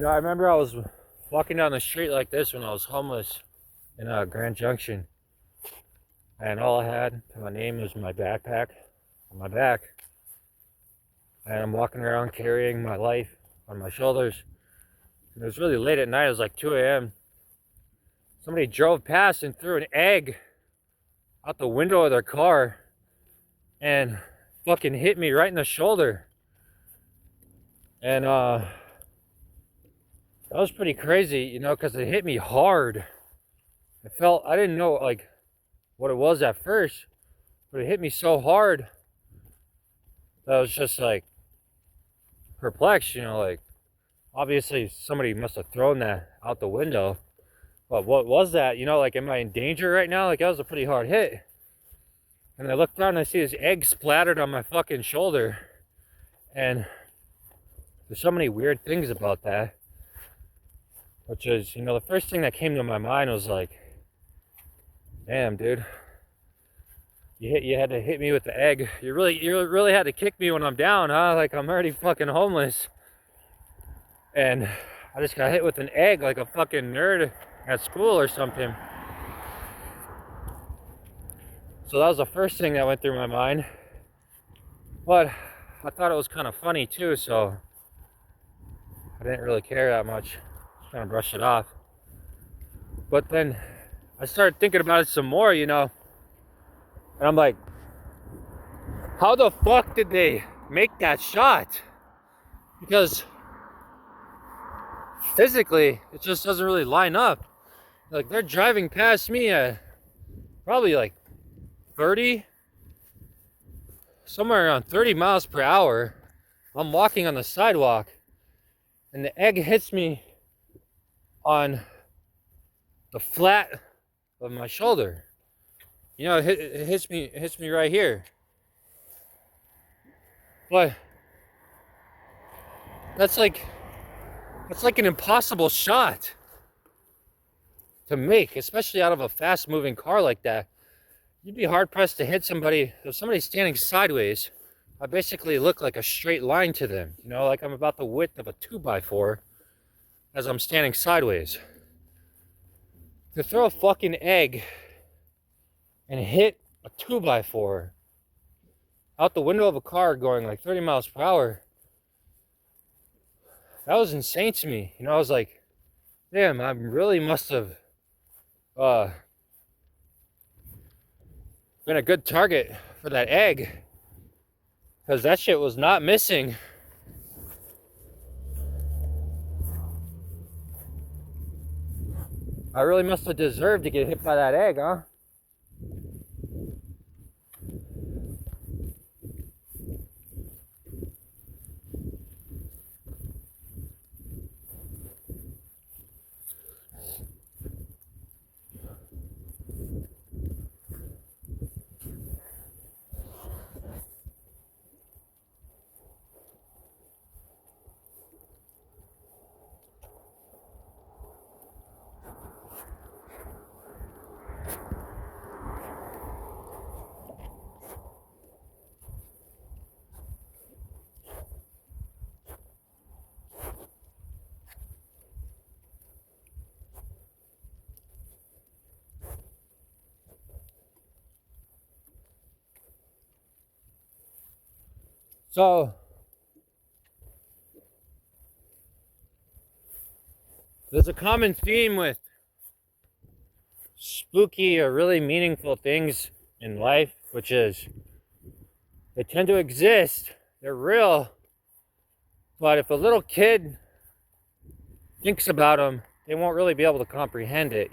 I remember I was walking down the street like this when I was homeless in Grand Junction, and all I had to my name was my backpack on my back, and I'm walking around carrying my life on my shoulders. And it was really late at night. It was like 2 a.m. Somebody drove past and threw an egg out the window of their car and fucking hit me right in the shoulder. And that was pretty crazy, because it hit me hard. I didn't know like what it was at first, but it hit me so hard that I was just like perplexed, like obviously somebody must have thrown that out the window. But what was that? Like, am I in danger right now? Like, that was a pretty hard hit. And I look down and I see this egg splattered on my fucking shoulder. And there's so many weird things about that. Which is, the first thing that came to my mind was like, damn, dude. You had to hit me with the egg. You really had to kick me when I'm down, huh? Like, I'm already fucking homeless. And I just got hit with an egg like a fucking nerd at school or something. So that was the first thing that went through my mind. But I thought it was kind of funny too, so I didn't really care that much. Just kind of brushed it off. But then I started thinking about it some more, and I'm like, how the fuck did they make that shot? Because physically, it just doesn't really line up. Like, they're driving past me at probably like 30, somewhere around 30 miles per hour. I'm walking on the sidewalk, and the egg hits me on the flat of my shoulder. It hits me right here. But that's like an impossible shot to make, especially out of a fast-moving car like that. You'd be hard-pressed to hit somebody. If somebody's standing sideways, I basically look like a straight line to them. Like I'm about the width of a 2x4 as I'm standing sideways. To throw a fucking egg and hit a 2x4 out the window of a car going like 30 miles per hour, that was insane to me. I was like, damn, I really must have been a good target for that egg, because that shit was not missing. I really must have deserved to get hit by that egg, huh? So there's a common theme with spooky or really meaningful things in life, which is they tend to exist, they're real, but if a little kid thinks about them, they won't really be able to comprehend it,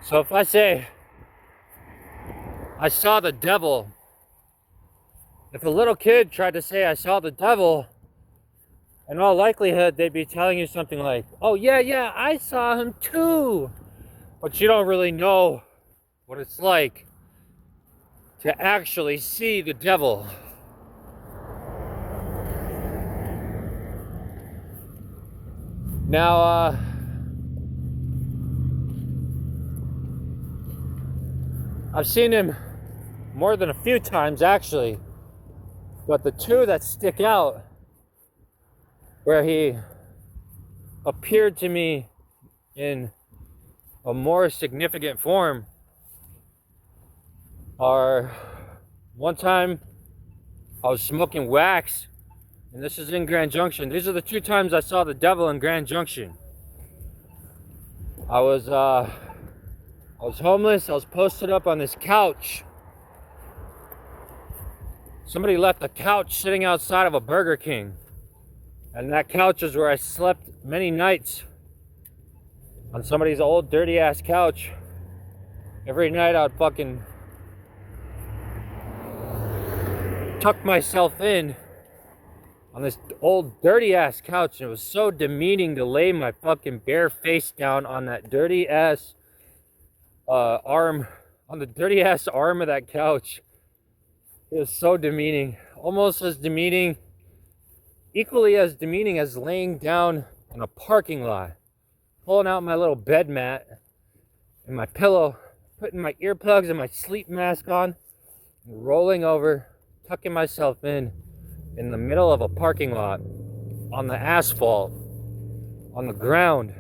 So if I say, I saw the devil, if a little kid tried to say, I saw the devil, in all likelihood, they'd be telling you something like, oh, yeah, I saw him too. But you don't really know what it's like to actually see the devil. Now, I've seen him more than a few times, actually. But the two that stick out, where he appeared to me in a more significant form are one time I was smoking wax, and this is in Grand Junction. These are the 2 times I saw the devil in Grand Junction. I was homeless. I was posted up on this couch. Somebody left a couch sitting outside of a Burger King, and that couch is where I slept many nights, on somebody's old dirty ass couch. Every night I would fucking tuck myself in on this old dirty ass couch, and it was so demeaning to lay my fucking bare face down on that dirty ass arm, on the dirty ass arm of that couch. It was so demeaning, almost as demeaning, equally as demeaning as laying down in a parking lot, pulling out my little bed mat and my pillow, putting my earplugs and my sleep mask on, and rolling over, tucking myself in the middle of a parking lot, on the asphalt, on the ground.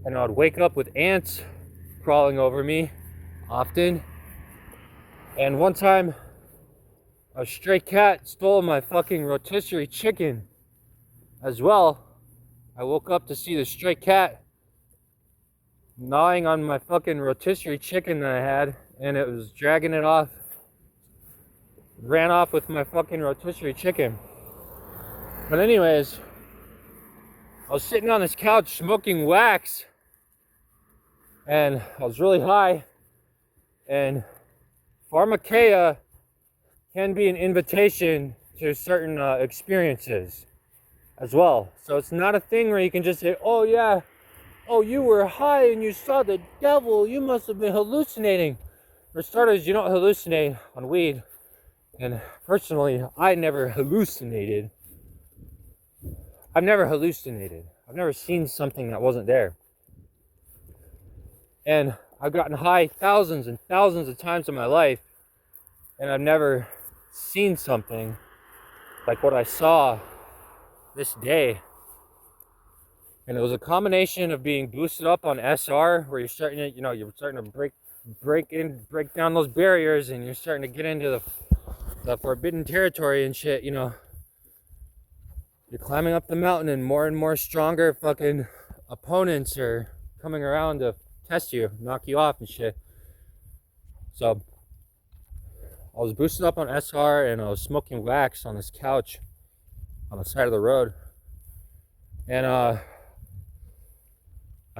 And I would wake up with ants crawling over me often. And one time, a stray cat stole my fucking rotisserie chicken as well. I woke up to see the stray cat gnawing on my fucking rotisserie chicken that I had, and it was dragging it off. Ran off with my fucking rotisserie chicken. But anyways, I was sitting on this couch smoking wax, and I was really high, and pharmakeia can be an invitation to certain experiences as well. So it's not a thing where you can just say, oh yeah, oh you were high and you saw the devil, you must have been hallucinating. For starters, you don't hallucinate on weed. And personally, I never hallucinated. I've never hallucinated. I've never seen something that wasn't there. And I've gotten high thousands and thousands of times in my life, and I've never seen something like what I saw this day. And it was a combination of being boosted up on SR, where you're starting to, you're starting to break down those barriers, and you're starting to get into the forbidden territory and shit. You're climbing up the mountain, and more stronger fucking opponents are coming around to test you, knock you off and shit. So I was boosted up on SR, and I was smoking wax on this couch on the side of the road, and I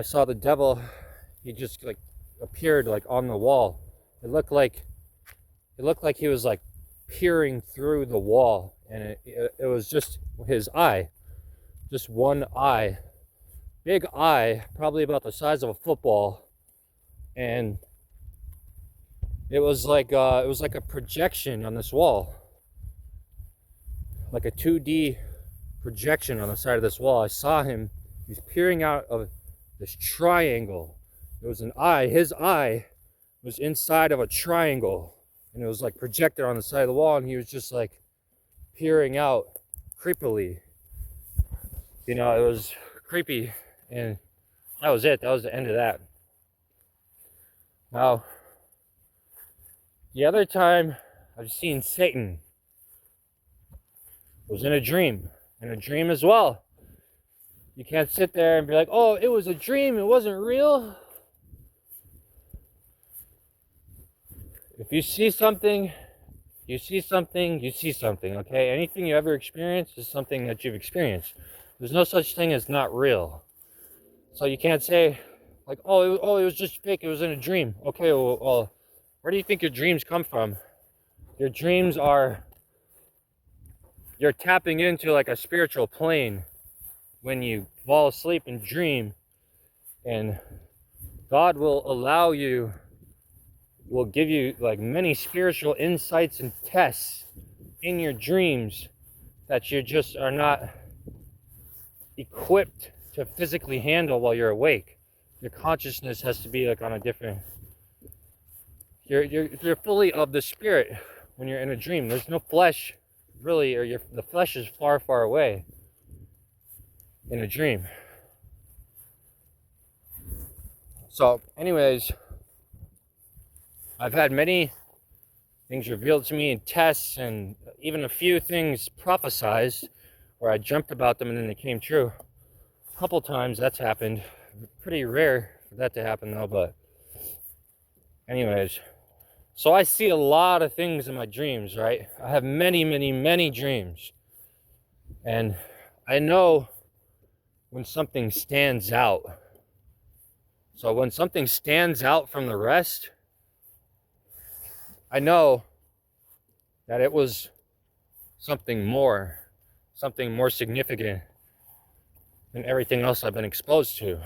saw the devil. He just like appeared like on the wall. It looked like he was like peering through the wall, and it was just his eye, just one eye, big eye, probably about the size of a football. And it was like a projection on this wall, like a 2D projection on the side of this wall. I saw him. He was peering out of this triangle. It was an eye. His eye was inside of a triangle, and it was like projected on the side of the wall, and he was just like peering out creepily. It was creepy, and that was it. That was the end of that. Now, the other time I've seen Satan was in a dream as well. You can't sit there and be like, oh, it was a dream, it wasn't real. If you see something, you see something, okay? Anything you ever experience is something that you've experienced. There's no such thing as not real. So you can't say, like, oh, it was just fake, it was in a dream. Okay, well, where do you think your dreams come from? Your dreams you're tapping into like a spiritual plane when you fall asleep and dream, and God will give you like many spiritual insights and tests in your dreams that you just are not equipped to physically handle while you're awake. Your consciousness has to be like on a different, you're fully of the spirit when you're in a dream. There's no flesh really, or the flesh is far away in a dream. So anyways, I've had many things revealed to me in tests, and even a few things prophesized where I dreamt about them and then they came true. A couple times that's happened. Pretty rare for that to happen though, but anyways. So I see a lot of things in my dreams, right? I have many, many, many dreams. And I know when something stands out. So when something stands out from the rest, I know that it was something more significant than everything else I've been exposed to.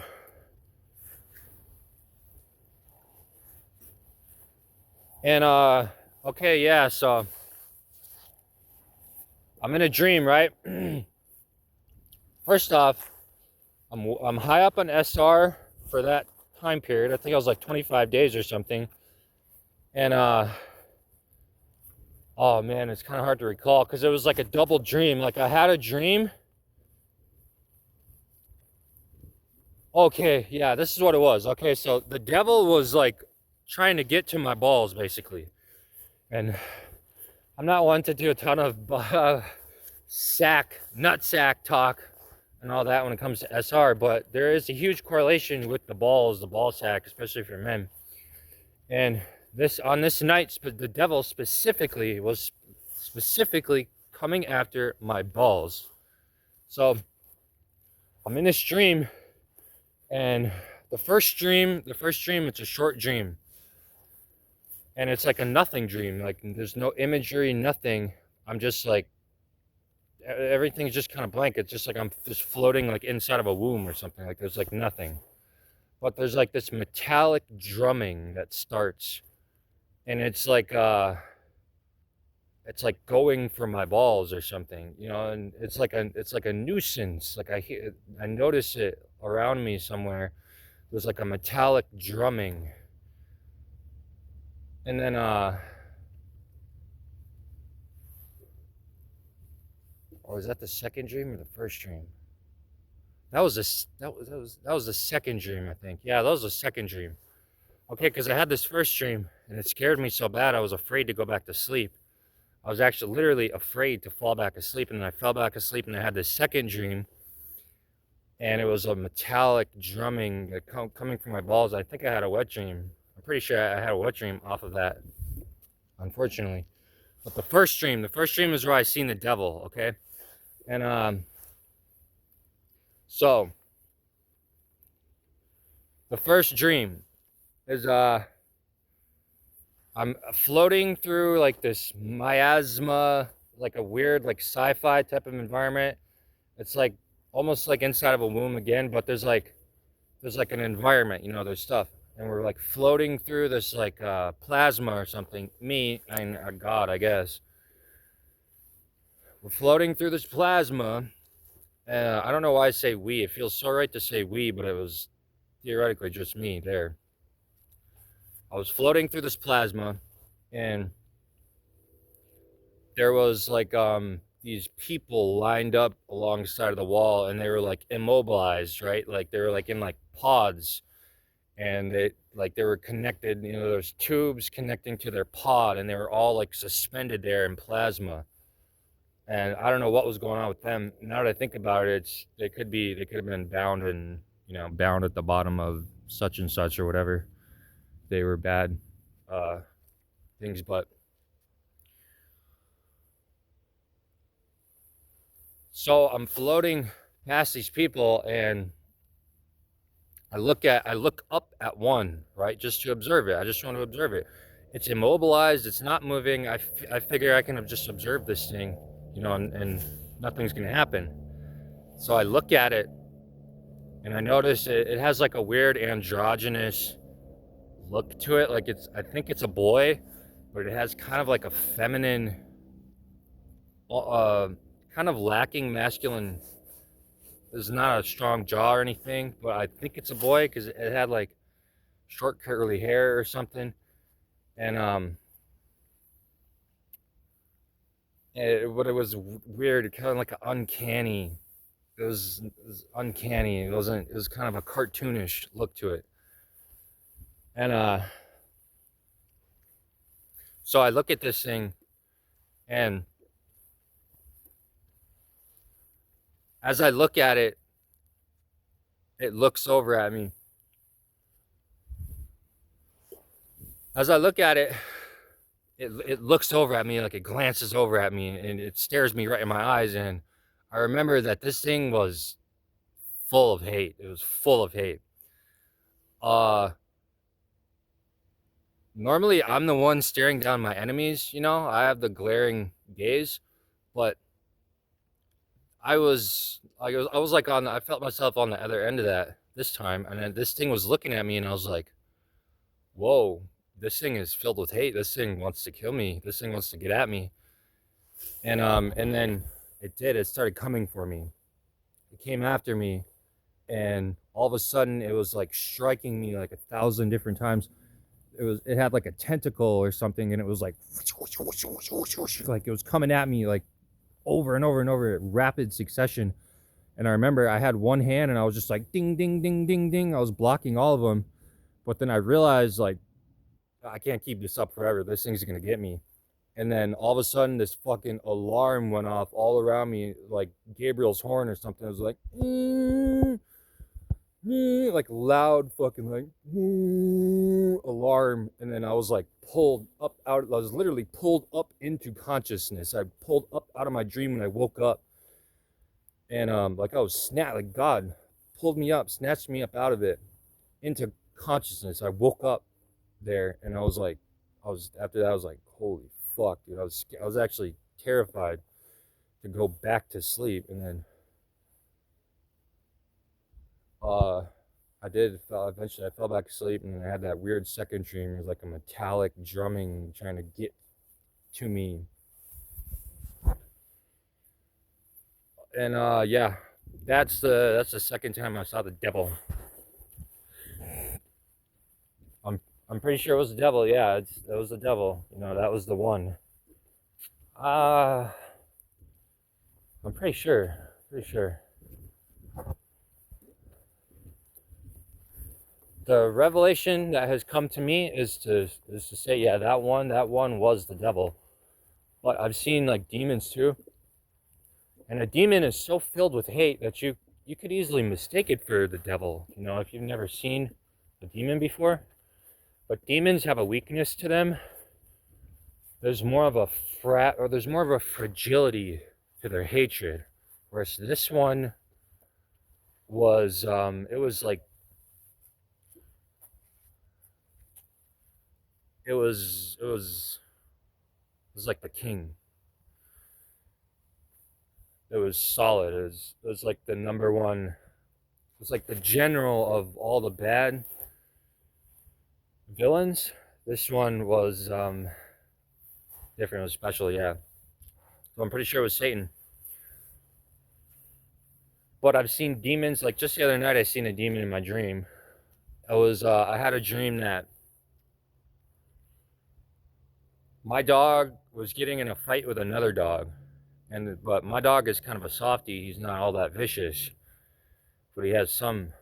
And okay, yeah, so I'm in a dream, right? First off, I'm high up on SR for that time period. I think I was like 25 days or something. And oh man, it's kind of hard to recall because it was like a double dream. Like I had a dream. Okay, yeah, this is what it was. Okay, so the devil was like trying to get to my balls basically. And I'm not one to do a ton of nutsack talk and all that when it comes to SR, but there is a huge correlation with the ball sack, especially for men. And on this night, the devil specifically was coming after my balls. So I'm in this dream, and the first dream, it's a short dream. And it's like a nothing dream. Like there's no imagery, nothing. I'm just like, everything's just kind of blank. It's just like I'm just floating like inside of a womb or something. Like there's like nothing. But there's like this metallic drumming that starts. And it's like going for my balls or something, you know, and it's like a nuisance. Like I notice it around me somewhere. There's like a metallic drumming. And then or was that the second dream or the first dream? That was the second dream, I think. Yeah, that was the second dream. Okay, because I had this first dream and it scared me so bad I was afraid to go back to sleep. I was actually literally afraid to fall back asleep, and then I fell back asleep and I had this second dream, and it was a metallic drumming coming from my balls. I think I had a wet dream. I'm pretty sure I had a wet dream off of that, unfortunately. But the first dream is where I seen the devil, okay? And so the first dream is I'm floating through like this miasma, like a weird like sci-fi type of environment. It's like almost like inside of a womb again, but there's like an environment, you know, there's stuff. And we're like floating through this like plasma or something. Me and God, I guess. We're floating through this plasma. I don't know why I say we. It feels so right to say we, but it was theoretically just me there. I was floating through this plasma, and there was like these people lined up alongside of the wall, and they were like immobilized, right? Like they were like in like pods, and they were connected, you know, there's tubes connecting to their pod, and they were all like suspended there in plasma. And I don't know what was going on with them. Now that I think about it, they could have been bound, and you know, bound at the bottom of such and such or whatever. They were bad things, but so I'm floating past these people, and I look up at one, right, just to observe it. I just want to observe it. It's immobilized. It's not moving. I figure I can just observe this thing, you know, and nothing's gonna happen. So I look at it, and I notice it has like a weird androgynous look to it. Like I think it's a boy, but it has kind of like a feminine, kind of lacking masculine. There's not a strong jaw or anything, but I think it's a boy because it had like short curly hair or something. And but it was weird, kind of like an uncanny. It was uncanny. It was kind of a cartoonish look to it. And so I look at this thing, and as I look at it, it looks over at me. As I look at it, it looks over at me, like it glances over at me, and it stares me right in my eyes. And I remember that this thing was full of hate. It was full of hate. Uh, Normally I'm the one staring down my enemies. I have the glaring gaze, but I was like I felt myself on the other end of that this time, and then this thing was looking at me, and I was like, whoa, this thing is filled with hate. This thing wants to kill me. This thing wants to get at me. And then it did. It started coming for me. It came after me, and all of a sudden it was like striking me like 1,000 different times. It had like a tentacle or something, and it was like it was coming at me like over and over and over in rapid succession. And I remember I had one hand, and I was just like ding ding ding ding ding. I was blocking all of them, but then I realized, like, I can't keep this up forever. This thing's gonna get me. And then all of a sudden, this fucking alarm went off all around me, like Gabriel's horn or something. It was like, like loud fucking like alarm. And then I was like pulled up out. I was literally pulled up into consciousness. I pulled up out of my dream when I woke up, and like I was like God pulled me up, snatched me up out of it into consciousness. I woke up there, and I was like, after that I was like, holy fuck, dude. I was actually terrified to go back to sleep. And then I did eventually I fell back asleep, and I had that weird second dream. It was like a metallic drumming trying to get to me. And yeah, that's the second time I saw the devil. I'm pretty sure it was the devil. Yeah, it was the devil. That was the one. Uh I'm pretty sure. Pretty sure. The revelation that has come to me is to say, yeah, that one was the devil. But I've seen like demons too, and a demon is so filled with hate that you could easily mistake it for the devil. If you've never seen a demon before. But demons have a weakness to them. There's more of a fragility to their hatred, whereas this one was it was like it was like the king. It was solid. It was like the number one. It was like the general of all the bad villains. This one was different. It was special, yeah. So I'm pretty sure it was Satan. But I've seen demons. Like just the other night, I seen a demon in my dream. I had a dream that my dog was getting in a fight with another dog, but my dog is kind of a softie. He's not all that vicious, but he has some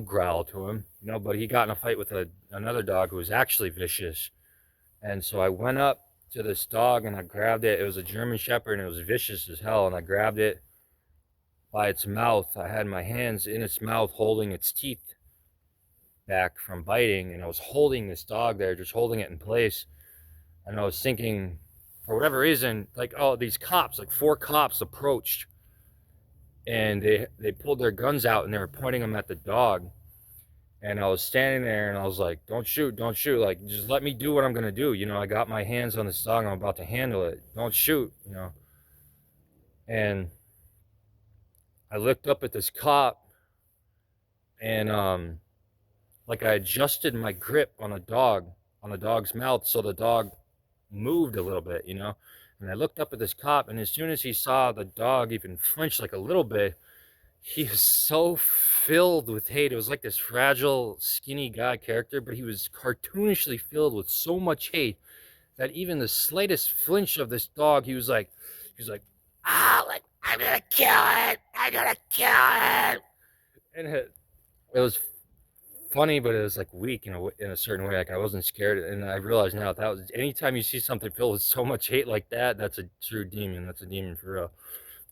growl to him, But he got in a fight with another dog who was actually vicious, and so I went up to this dog and I grabbed it. It was a German Shepherd, and it was vicious as hell. And I grabbed it by its mouth. I had my hands in its mouth, holding its teeth back from biting, and I was holding this dog there, just holding it in place. And I was thinking, for whatever reason, like, oh, these cops, like 4 cops approached, and they pulled their guns out and they were pointing them at the dog. And I was standing there and I was like, don't shoot, like, just let me do what I'm gonna do. I got my hands on this dog, I'm about to handle it, don't shoot. And I looked up at this cop, and like I adjusted my grip on the dog's mouth, so the dog moved a little bit, And I looked up at this cop, and as soon as he saw the dog even flinch like a little bit, he was so filled with hate. It was like this fragile, skinny guy character, but he was cartoonishly filled with so much hate that even the slightest flinch of this dog, he was like, like, I'm gonna kill it, and it was funny, but it was like weak in a certain way. Like I wasn't scared, and I realized now that was anytime you see something filled with so much hate like that, that's a true demon. That's a demon for real.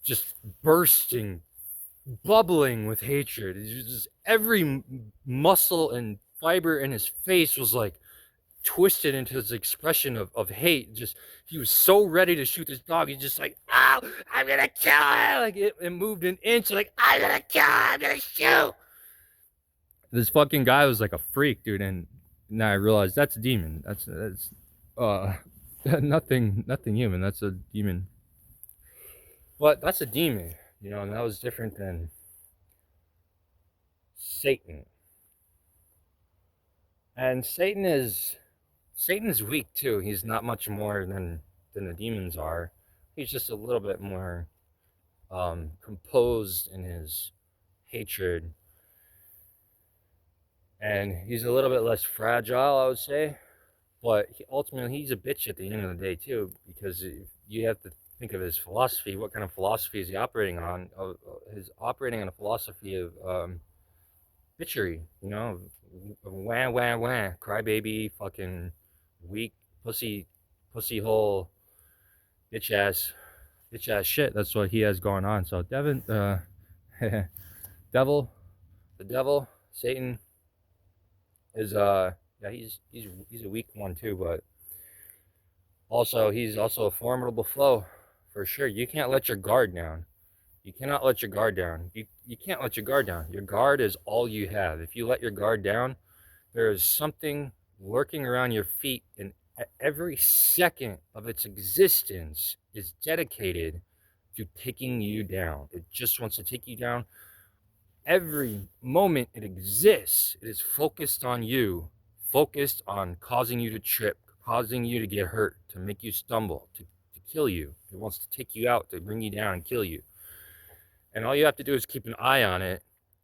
Just bursting, bubbling with hatred. Just every muscle and fiber in his face was like twisted into this expression of hate. Just he was so ready to shoot this dog. He's just like, oh, I'm gonna kill him. Like it moved an inch. Like I'm gonna kill him. I'm gonna shoot. This fucking guy was like a freak, dude. And now I realized that's a demon. That's nothing human. That's a demon. But that's a demon, you know, and that was different than Satan. And Satan's weak too. He's not much more than the demons are. He's just a little bit more composed in his hatred, and he's a little bit less fragile, I would say. But ultimately, he's a bitch at the end of the day too, because you have to think of his philosophy. What kind of philosophy is he operating on? He's operating on a philosophy of bitchery, you know, wah wah wah, crybaby, fucking weak pussy hole, bitch ass shit. That's what he has going on. So Devin, the devil, Satan is yeah, he's a weak one too, but also he's also a formidable foe for sure. You can't let your guard down. You cannot let your guard down. You can't let your guard down. Your guard is all you have. If you let your guard down, there is something lurking around your feet, and every second of its existence is dedicated to taking you down. It just wants to take you down. Every moment it exists, it is focused on you, focused on causing you to trip, causing you to get hurt, to make you stumble, to kill you. It wants to take you out, to bring you down and kill you. And all you have to do is keep an eye on it,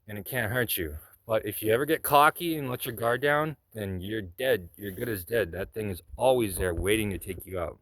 and it can't hurt you. But if you ever get cocky and let your guard down, then you're dead. You're good as dead. That thing is always there waiting to take you out.